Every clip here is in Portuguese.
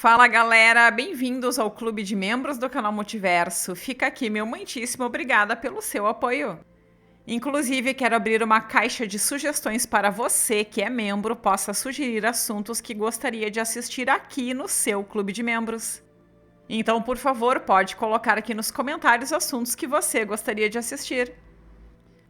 Fala galera, bem-vindos ao clube de membros do canal Multiverso. Fica aqui meu muitíssimo obrigada pelo seu apoio. Inclusive, quero abrir uma caixa de sugestões para você que é membro possa sugerir assuntos que gostaria de assistir aqui no seu clube de membros. Então, por favor, pode colocar aqui nos comentários assuntos que você gostaria de assistir.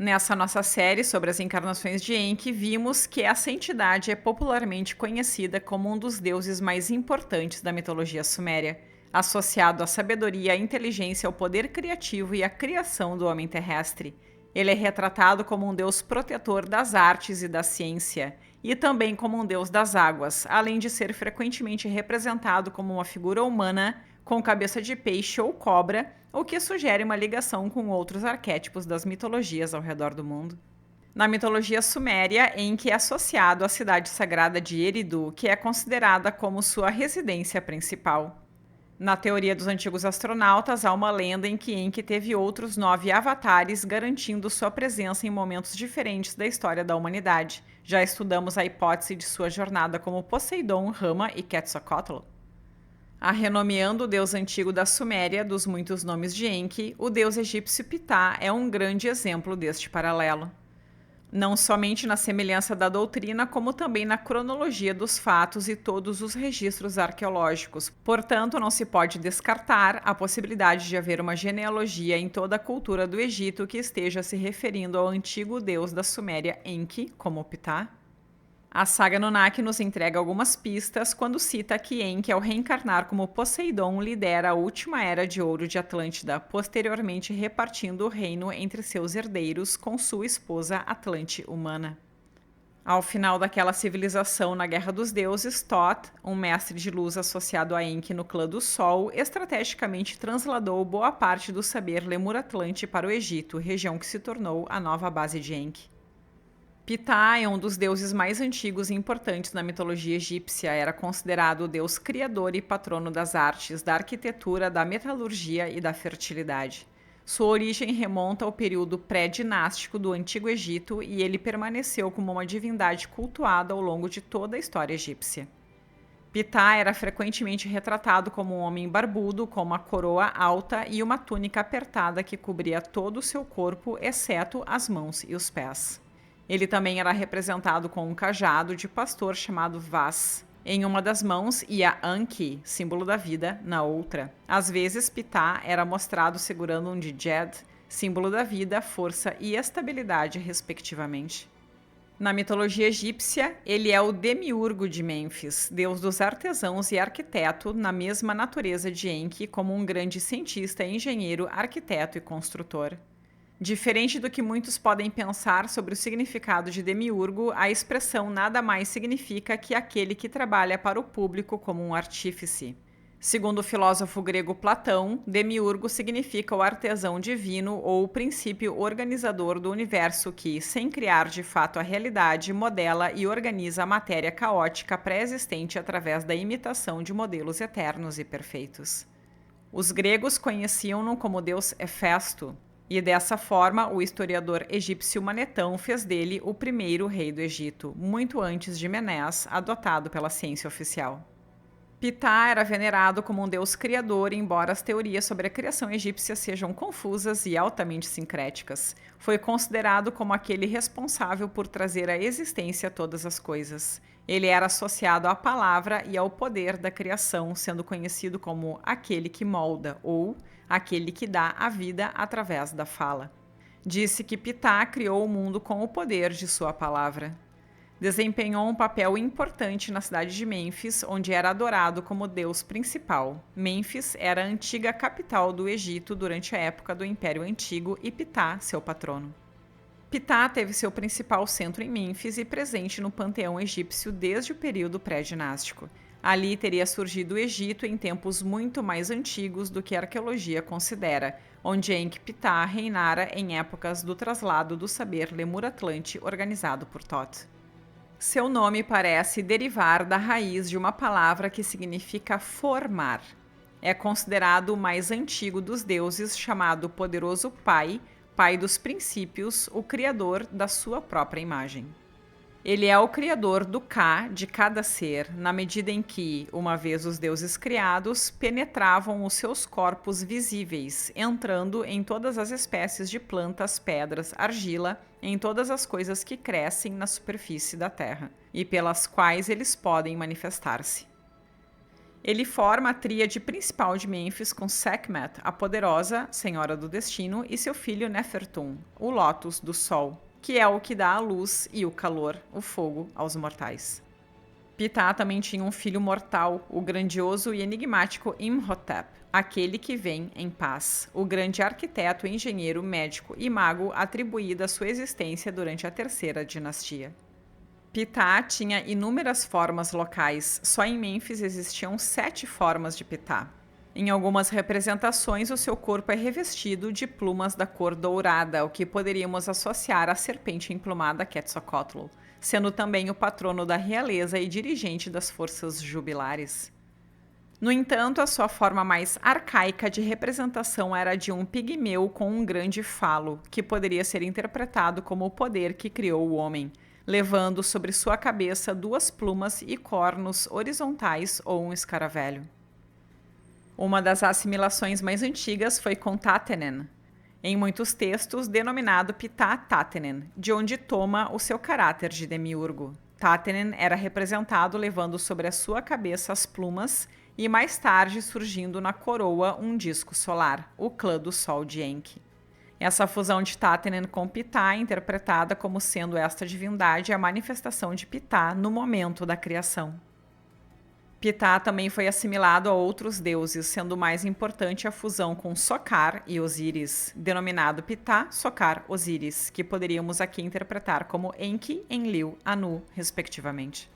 Nessa nossa série sobre as encarnações de Enki, vimos que essa entidade é popularmente conhecida como um dos deuses mais importantes da mitologia suméria, associado à sabedoria, à inteligência, ao poder criativo e à criação do homem terrestre. Ele é retratado como um deus protetor das artes e da ciência, e também como um deus das águas, além de ser frequentemente representado como uma figura humana com cabeça de peixe ou cobra, o que sugere uma ligação com outros arquétipos das mitologias ao redor do mundo. Na mitologia suméria, Enki é associado à cidade sagrada de Eridu, que é considerada como sua residência principal. Na teoria dos antigos astronautas, há uma lenda em que Enki teve outros 9 avatares, garantindo sua presença em momentos diferentes da história da humanidade. Já estudamos a hipótese de sua jornada como Poseidon, Rama e Quetzalcoatl. Renomeando o deus antigo da Suméria dos muitos nomes de Enki, o deus egípcio Ptah é um grande exemplo deste paralelo. Não somente na semelhança da doutrina, como também na cronologia dos fatos e todos os registros arqueológicos. Portanto, não se pode descartar a possibilidade de haver uma genealogia em toda a cultura do Egito que esteja se referindo ao antigo deus da Suméria Enki, como Ptah. A saga Anunnaki nos entrega algumas pistas quando cita que Enki, ao reencarnar como Poseidon, lidera a última era de ouro de Atlântida, posteriormente repartindo o reino entre seus herdeiros com sua esposa Atlante humana. Ao final daquela civilização na Guerra dos Deuses, Thoth, um mestre de luz associado a Enki no clã do Sol, estrategicamente transladou boa parte do saber Lemur-Atlante para o Egito, região que se tornou a nova base de Enki. Ptah é um dos deuses mais antigos e importantes na mitologia egípcia. Era considerado o deus criador e patrono das artes, da arquitetura, da metalurgia e da fertilidade. Sua origem remonta ao período pré-dinástico do Antigo Egito e ele permaneceu como uma divindade cultuada ao longo de toda a história egípcia. Ptah era frequentemente retratado como um homem barbudo, com uma coroa alta e uma túnica apertada que cobria todo o seu corpo, exceto as mãos e os pés. Ele também era representado com um cajado de pastor chamado Vaz em uma das mãos e a Anki, símbolo da vida, na outra. Às vezes, Ptah era mostrado segurando um Djed, símbolo da vida, força e estabilidade, respectivamente. Na mitologia egípcia, ele é o demiurgo de Mênfis, deus dos artesãos e arquiteto, na mesma natureza de Enki, como um grande cientista, engenheiro, arquiteto e construtor. Diferente do que muitos podem pensar sobre o significado de demiurgo, a expressão nada mais significa que aquele que trabalha para o público como um artífice. Segundo o filósofo grego Platão, demiurgo significa o artesão divino ou o princípio organizador do universo que, sem criar de fato a realidade, modela e organiza a matéria caótica pré-existente através da imitação de modelos eternos e perfeitos. Os gregos conheciam-no como deus Hefesto, e dessa forma, o historiador egípcio Manetão fez dele o primeiro rei do Egito, muito antes de Menés, adotado pela ciência oficial. Ptah era venerado como um deus criador, embora as teorias sobre a criação egípcia sejam confusas e altamente sincréticas. Foi considerado como aquele responsável por trazer à existência todas as coisas. Ele era associado à palavra e ao poder da criação, sendo conhecido como aquele que molda ou aquele que dá a vida através da fala. Disse que Ptah criou o mundo com o poder de sua palavra. Desempenhou um papel importante na cidade de Mênfis, onde era adorado como deus principal. Mênfis era a antiga capital do Egito durante a época do Império Antigo e Ptah, seu patrono. Ptah teve seu principal centro em Mênfis e presente no panteão egípcio desde o período pré-dinástico. Ali teria surgido o Egito em tempos muito mais antigos do que a arqueologia considera, onde Enki-Ptah reinara em épocas do traslado do saber Lemur-Atlante organizado por Thoth. Seu nome parece derivar da raiz de uma palavra que significa formar. É considerado o mais antigo dos deuses, chamado Poderoso Pai, Pai dos princípios, o criador da sua própria imagem. Ele é o criador do Ka de cada ser, na medida em que, uma vez os deuses criados, penetravam os seus corpos visíveis, entrando em todas as espécies de plantas, pedras, argila, em todas as coisas que crescem na superfície da terra, e pelas quais eles podem manifestar-se. Ele forma a tríade principal de Mênfis com Sekhmet, a poderosa, senhora do destino, e seu filho Nefertum, o lótus do sol, que é o que dá a luz e o calor, o fogo, aos mortais. Ptah também tinha um filho mortal, o grandioso e enigmático Imhotep, aquele que vem em paz, o grande arquiteto, engenheiro, médico e mago atribuído à sua existência durante a terceira dinastia. Ptah tinha inúmeras formas locais, só em Mênfis existiam 7 formas de Ptah. Em algumas representações, o seu corpo é revestido de plumas da cor dourada, o que poderíamos associar à serpente emplumada Quetzalcoatl, sendo também o patrono da realeza e dirigente das forças jubilares. No entanto, a sua forma mais arcaica de representação era de um pigmeu com um grande falo, que poderia ser interpretado como o poder que criou o homem, levando sobre sua cabeça 2 plumas e cornos horizontais ou um escaravelho. Uma das assimilações mais antigas foi com Tatenen, em muitos textos denominado Ptah Tatenen, de onde toma o seu caráter de demiurgo. Tatenen era representado levando sobre a sua cabeça as plumas e mais tarde surgindo na coroa um disco solar, o clã do sol de Enki. Essa fusão de Tatenen com Ptah é interpretada como sendo esta divindade a manifestação de Ptah no momento da criação. Ptah também foi assimilado a outros deuses, sendo mais importante a fusão com Sokar e Osíris, denominado Ptah, Sokar, Osíris, que poderíamos aqui interpretar como Enki, Enlil, Anu, respectivamente.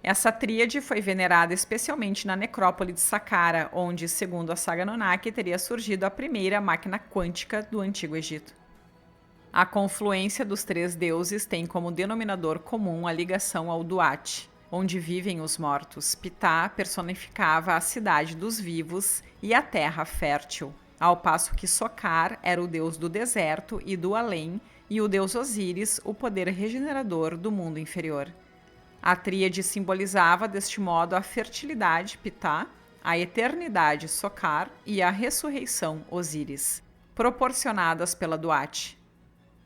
Essa tríade foi venerada especialmente na necrópole de Saqqara, onde, segundo a saga Anunnaki, teria surgido a primeira máquina quântica do Antigo Egito. A confluência dos 3 deuses tem como denominador comum a ligação ao Duat, onde vivem os mortos. Ptah personificava a cidade dos vivos e a terra fértil, ao passo que Sokar era o deus do deserto e do além, e o deus Osíris, o poder regenerador do mundo inferior. A tríade simbolizava, deste modo, a fertilidade, Ptah, a eternidade, Sokar, e a ressurreição, Osíris, proporcionadas pela Duat.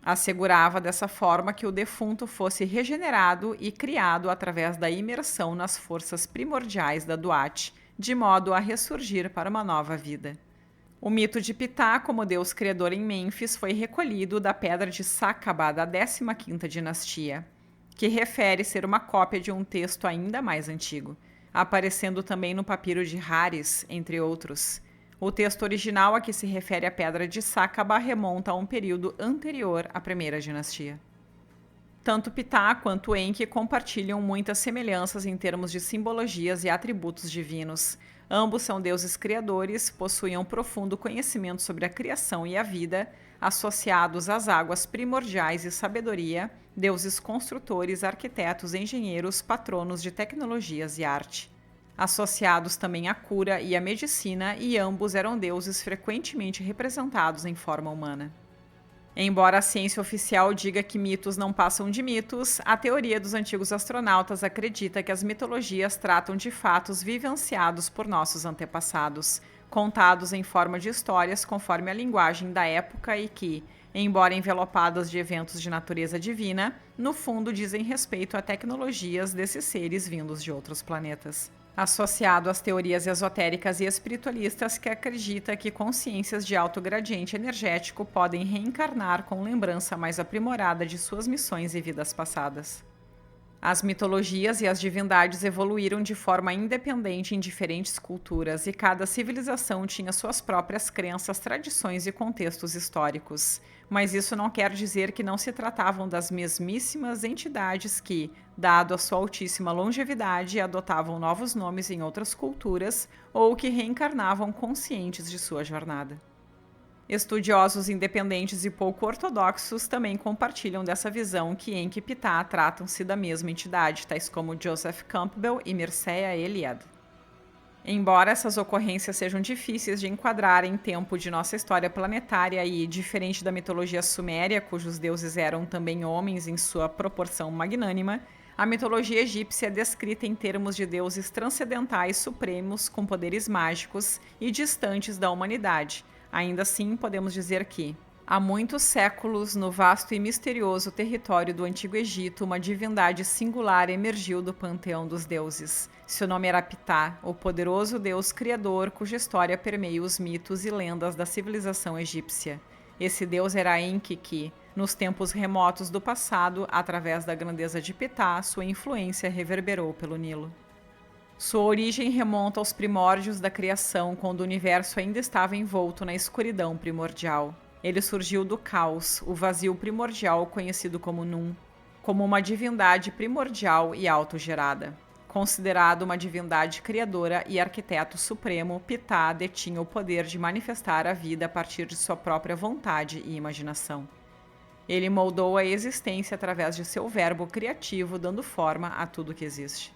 Assegurava dessa forma que o defunto fosse regenerado e criado através da imersão nas forças primordiais da Duat, de modo a ressurgir para uma nova vida. O mito de Ptah como deus criador em Mênfis foi recolhido da pedra de Saqaba da 15ª dinastia, que refere ser uma cópia de um texto ainda mais antigo, aparecendo também no papiro de Haris, entre outros. O texto original a que se refere a pedra de Saqaba remonta a um período anterior à primeira dinastia. Tanto Ptah quanto Enki compartilham muitas semelhanças em termos de simbologias e atributos divinos. Ambos são deuses criadores, possuem um profundo conhecimento sobre a criação e a vida, associados às águas primordiais e sabedoria, deuses construtores, arquitetos, engenheiros, patronos de tecnologias e arte. Associados também à cura e à medicina, e ambos eram deuses frequentemente representados em forma humana. Embora a ciência oficial diga que mitos não passam de mitos, a teoria dos antigos astronautas acredita que as mitologias tratam de fatos vivenciados por nossos antepassados, contados em forma de histórias conforme a linguagem da época e que, embora envelopadas de eventos de natureza divina, no fundo dizem respeito a tecnologias desses seres vindos de outros planetas. Associado às teorias esotéricas e espiritualistas que acredita que consciências de alto gradiente energético podem reencarnar com lembrança mais aprimorada de suas missões e vidas passadas. As mitologias e as divindades evoluíram de forma independente em diferentes culturas e cada civilização tinha suas próprias crenças, tradições e contextos históricos. Mas isso não quer dizer que não se tratavam das mesmíssimas entidades que, dado a sua altíssima longevidade, adotavam novos nomes em outras culturas ou que reencarnavam conscientes de sua jornada. Estudiosos independentes e pouco ortodoxos também compartilham dessa visão que Enki e Ptah tratam-se da mesma entidade, tais como Joseph Campbell e Mircea Eliade. Embora essas ocorrências sejam difíceis de enquadrar em tempo de nossa história planetária e, diferente da mitologia suméria, cujos deuses eram também homens em sua proporção magnânima, a mitologia egípcia é descrita em termos de deuses transcendentais supremos com poderes mágicos e distantes da humanidade. Ainda assim, podemos dizer que há muitos séculos, no vasto e misterioso território do Antigo Egito, uma divindade singular emergiu do panteão dos deuses. Seu nome era Ptah, o poderoso deus criador cuja história permeia os mitos e lendas da civilização egípcia. Esse deus era Enki que, nos tempos remotos do passado, através da grandeza de Ptah, sua influência reverberou pelo Nilo. Sua origem remonta aos primórdios da criação, quando o universo ainda estava envolto na escuridão primordial. Ele surgiu do caos, o vazio primordial conhecido como Nun, como uma divindade primordial e autogerada. Considerado uma divindade criadora e arquiteto supremo, Ptah detinha o poder de manifestar a vida a partir de sua própria vontade e imaginação. Ele moldou a existência através de seu verbo criativo, dando forma a tudo que existe.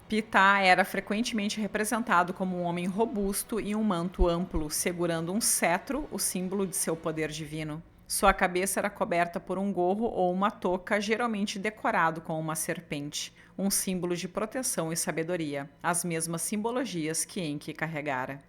Ptah era frequentemente representado como um homem robusto e um manto amplo, segurando um cetro, o símbolo de seu poder divino. Sua cabeça era coberta por um gorro ou uma touca, geralmente decorado com uma serpente, um símbolo de proteção e sabedoria, as mesmas simbologias que Enki carregara.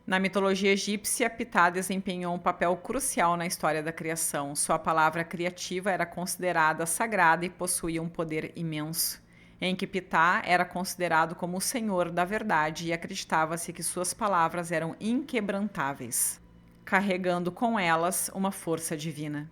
Na mitologia egípcia, Ptah desempenhou um papel crucial na história da criação. Sua palavra criativa era considerada sagrada e possuía um poder imenso. Enki Ptah era considerado como o senhor da verdade e acreditava-se que suas palavras eram inquebrantáveis, carregando com elas uma força divina.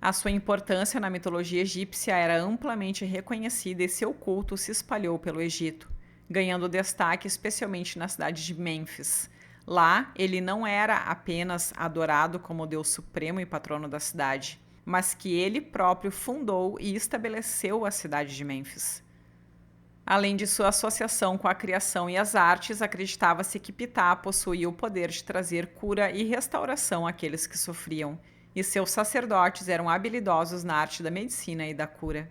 A sua importância na mitologia egípcia era amplamente reconhecida e seu culto se espalhou pelo Egito, ganhando destaque especialmente na cidade de Mênfis. Lá, ele não era apenas adorado como Deus supremo e patrono da cidade, mas que ele próprio fundou e estabeleceu a cidade de Mênfis. Além de sua associação com a criação e as artes, acreditava-se que Ptah possuía o poder de trazer cura e restauração àqueles que sofriam, e seus sacerdotes eram habilidosos na arte da medicina e da cura.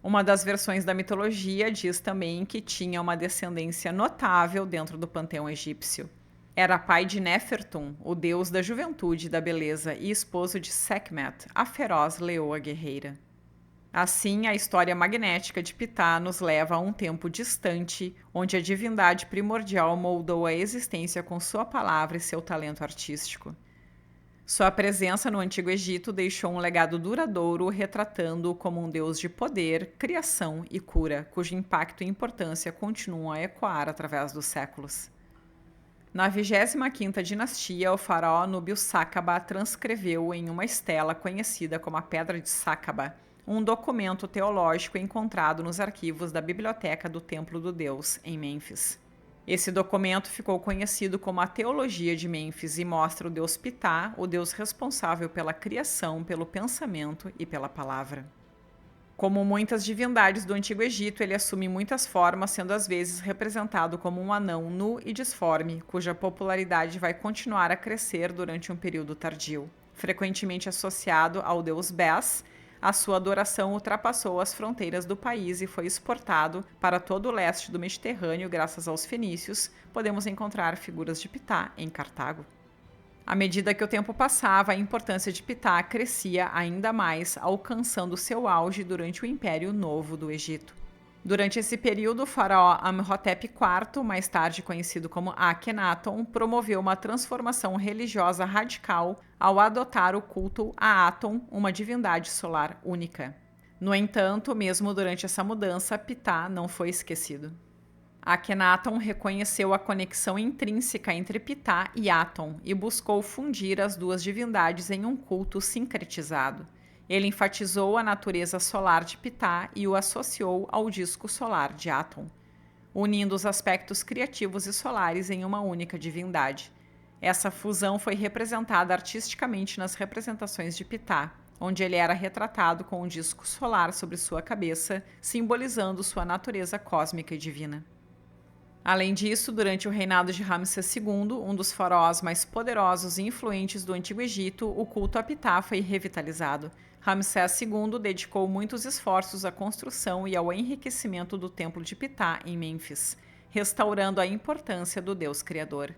Uma das versões da mitologia diz também que tinha uma descendência notável dentro do panteão egípcio. Era pai de Nefertum, o deus da juventude e da beleza, e esposo de Sekhmet, a feroz leoa guerreira. Assim, a história magnética de Ptah nos leva a um tempo distante, onde a divindade primordial moldou a existência com sua palavra e seu talento artístico. Sua presença no Antigo Egito deixou um legado duradouro, retratando-o como um deus de poder, criação e cura, cujo impacto e importância continuam a ecoar através dos séculos. Na 25ª dinastia, o faraó Núbio Sácaba transcreveu em uma estela conhecida como a Pedra de Sácaba, um documento teológico encontrado nos arquivos da Biblioteca do Templo do Deus, em Mênfis. Esse documento ficou conhecido como a Teologia de Mênfis e mostra o deus Ptah, o deus responsável pela criação, pelo pensamento e pela palavra. Como muitas divindades do Antigo Egito, ele assume muitas formas, sendo às vezes representado como um anão nu e disforme, cuja popularidade vai continuar a crescer durante um período tardio. Frequentemente associado ao deus Bes, a sua adoração ultrapassou as fronteiras do país e foi exportado para todo o leste do Mediterrâneo graças aos fenícios. Podemos encontrar figuras de Ptah em Cartago. À medida que o tempo passava, a importância de Ptah crescia ainda mais, alcançando seu auge durante o Império Novo do Egito. Durante esse período, o faraó Amenhotep IV, mais tarde conhecido como Akhenaton, promoveu uma transformação religiosa radical ao adotar o culto a Aton, uma divindade solar única. No entanto, mesmo durante essa mudança, Ptah não foi esquecido. Akhenaton reconheceu a conexão intrínseca entre Ptah e Aton e buscou fundir as duas divindades em um culto sincretizado. Ele enfatizou a natureza solar de Ptah e o associou ao disco solar de Aton, unindo os aspectos criativos e solares em uma única divindade. Essa fusão foi representada artisticamente nas representações de Ptah, onde ele era retratado com um disco solar sobre sua cabeça, simbolizando sua natureza cósmica e divina. Além disso, durante o reinado de Ramsés II, um dos faraós mais poderosos e influentes do Antigo Egito, o culto a Ptah foi revitalizado. Ramsés II dedicou muitos esforços à construção e ao enriquecimento do templo de Ptah em Mênfis. restaurando a importância do Deus Criador.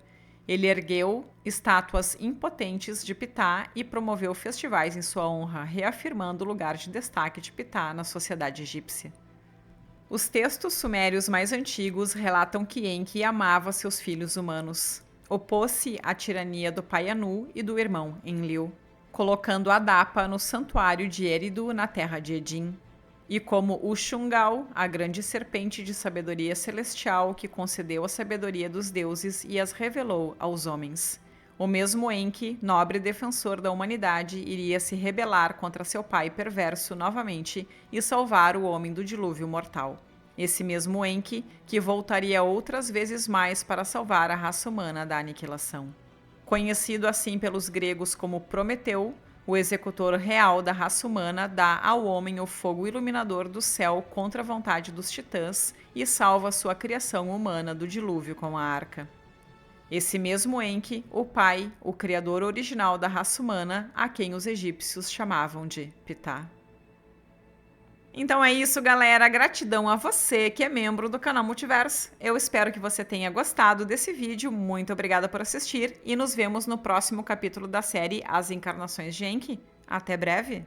Ele ergueu estátuas impotentes de Ptah e promoveu festivais em sua honra, reafirmando o lugar de destaque de Ptah na sociedade egípcia. Os textos sumérios mais antigos relatam que Enki amava seus filhos humanos. Opôs-se à tirania do pai Anu e do irmão Enlil, colocando Adapa no santuário de Eridu na terra de Edim. E como Uxungal, a grande serpente de sabedoria celestial que concedeu a sabedoria dos deuses e as revelou aos homens. O mesmo Enki, nobre defensor da humanidade, iria se rebelar contra seu pai perverso novamente e salvar o homem do dilúvio mortal. Esse mesmo Enki que voltaria outras vezes mais para salvar a raça humana da aniquilação. Conhecido assim pelos gregos como Prometeu, o executor real da raça humana dá ao homem o fogo iluminador do céu contra a vontade dos titãs e salva sua criação humana do dilúvio com a arca. Esse mesmo Enki, o pai, o criador original da raça humana, a quem os egípcios chamavam de Ptah. Então é isso, galera. Gratidão a você que é membro do canal Multiverso. Eu espero que você tenha gostado desse vídeo. Muito obrigada por assistir e nos vemos no próximo capítulo da série As Encarnações de Enki. Até breve!